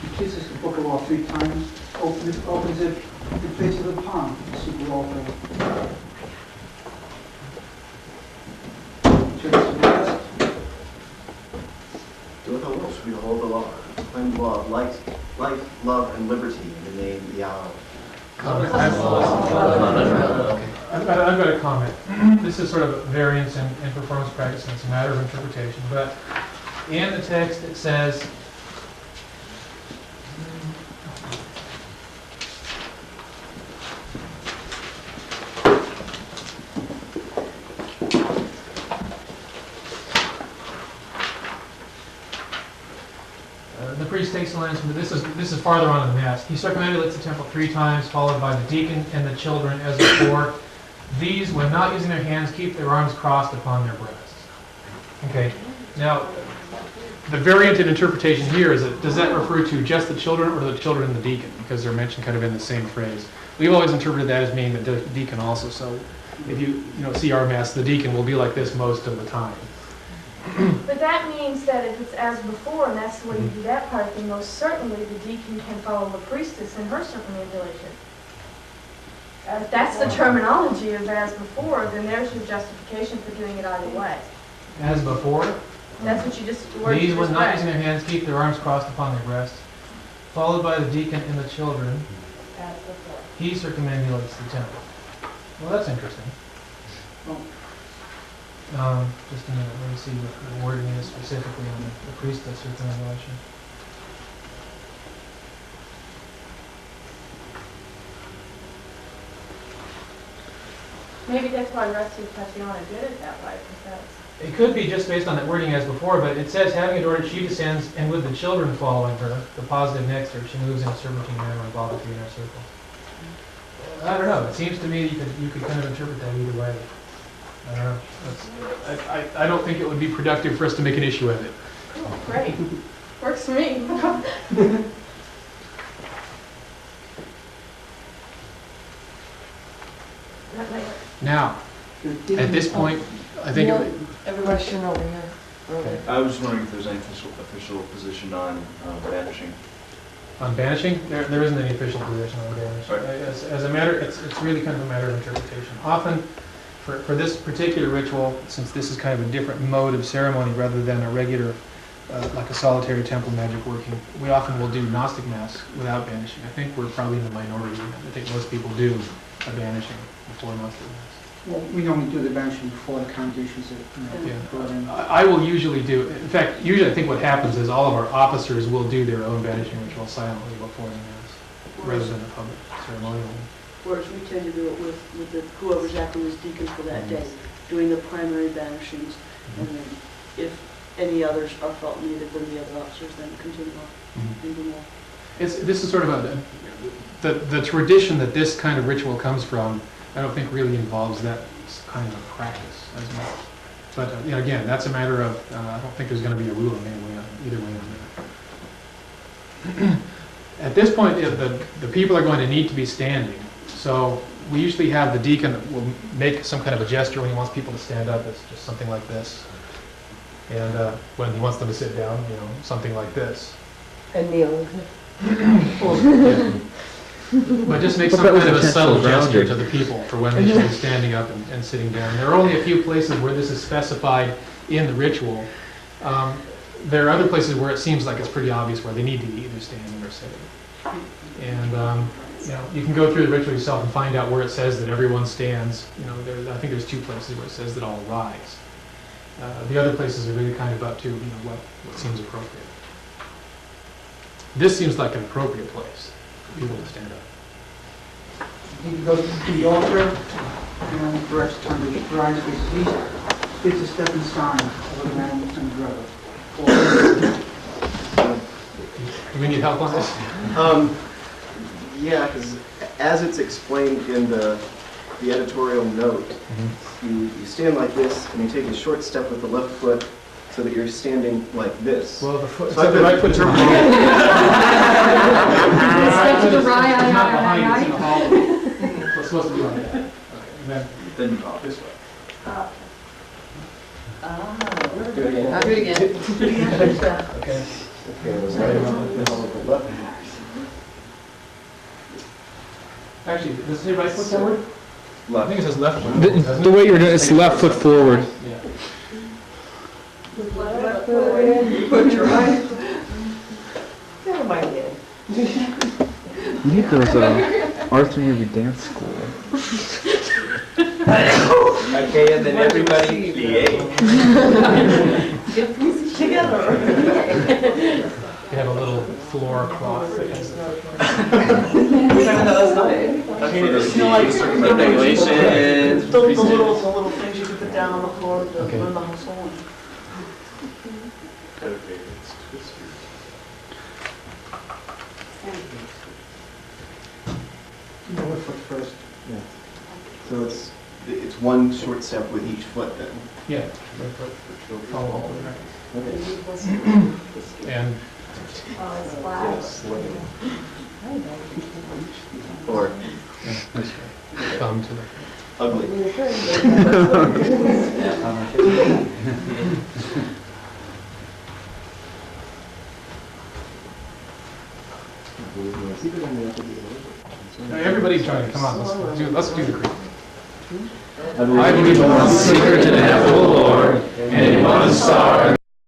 He kisses the book of law 3 times, opens it at the face of the palm, the secret altar. Turns to the rest. Do with oaths we hold the law, proclaim the law of life, love, and liberty in the name of Yahweh. I've got a comment. This is sort of a variance in performance practice, and it's a matter of interpretation. But in the text it says, the priest takes the lance, but this is farther on in the mass. He circumambulates the temple 3 times, followed by the deacon and the children as before. These, when not using their hands, keep their arms crossed upon their breasts. Okay, now the variant in interpretation here is that, does that refer to just the children or the children and the deacon? Because they're mentioned kind of in the same phrase. We've always interpreted that as meaning the deacon also. So if you see our mass, the deacon will be like this most of the time. But that means that if it's as before, and that's the way you do that part, then most certainly the deacon can follow the priestess in her circumambulation. If that's the terminology of as before, then there's your justification for doing it either way. As before, That's what you just these, when not using their hands, keep their arms crossed upon their breasts, followed by the deacon and the children. As before. He circumambulates the temple. Well, that's interesting. Just a minute, let me see what the wording is specifically on the priestess circumambulation. Maybe that's why Rusty Tatiana did it that way, because that's... It could be just based on that wording as before, but it says, having adored, she descends, and with the children following her, the positive next to her, she moves in a serpentine manner involved in our circle. I don't know. It seems to me you could kind of interpret that either way. I don't know. I don't think it would be productive for us to make an issue of it. Oh, great. Works for me. Now, at this point, I think Everybody should over here. Okay. I was just wondering if there's any official position on banishing. on banishing, there isn't any official position on banishing. Right. As a matter, it's really kind of a matter of interpretation. Often, for this particular ritual, since this is kind of a different mode of ceremony rather than a regular, like a solitary temple magic working, we often will do Gnostic Mass without banishing. I think we're probably in the minority. I think most people do a banishing before Gnostic Mass. Well, we only do the banishing before the congregations that, brought in. I will usually do, in fact, usually I think what happens is all of our officers will do their own banishing ritual silently before the Mass, rather than the public ceremonial. Whereas we tend to do it with whoever's acting as deacon for that day, doing the primary banishings, and then if any others are felt needed, then the other officers then continue on and do more. This is sort of the tradition that this kind of ritual comes from. I don't think really involves that kind of practice as much. But again, that's a matter of, I don't think there's going to be a rule either way on that. At this point, the people are going to need to be standing. So we usually have the deacon that will make some kind of a gesture when he wants people to stand up. It's just something like this. And when he wants them to sit down, something like this. And kneel. Yeah. But just make some kind of a subtle gesture to the people for when they should be standing up and sitting down. There are only a few places where this is specified in the ritual. There are other places where it seems like it's pretty obvious where they need to be either standing or sitting. And you can go through the ritual yourself and find out where it says that everyone stands. I think there's 2 places where it says that all rise. The other places are really kind of up to what seems appropriate. This seems like an appropriate place for people to stand up. He goes to the altar and directs the congregation to rise faces east, gives a step and sign of a man and brother. Do we need help on this? Yeah, because as it's explained in the editorial note, you stand like this, and you take a short step with the left foot, so that you're standing like this. Well, the foot, So the right foot is behind. Step to the right, It's not behind, it's in the hall. It's supposed to be like that. Okay. Then you talk this way. I'll do it again. Okay. Okay, it was right about the middle of the left. Actually, does it say right foot forward? I Left. think it says left foot. The way you're doing it's left foot forward. Yeah. Put your eyes. Never mind it. You need those Arthur movie dance school. Okay, and then everybody, Get pieces together. You have a little floor cloth that has regulations. The little things you can put down on the floor to Okay. run the household. The left foot first. So it's one short step with each foot then. Yeah. Right foot. Follow all the directions. Okay. And Or thumb to the. ugly. Everybody trying to come on. Let's do the creed. I believe in one secret and ineffable Lord, and in one star.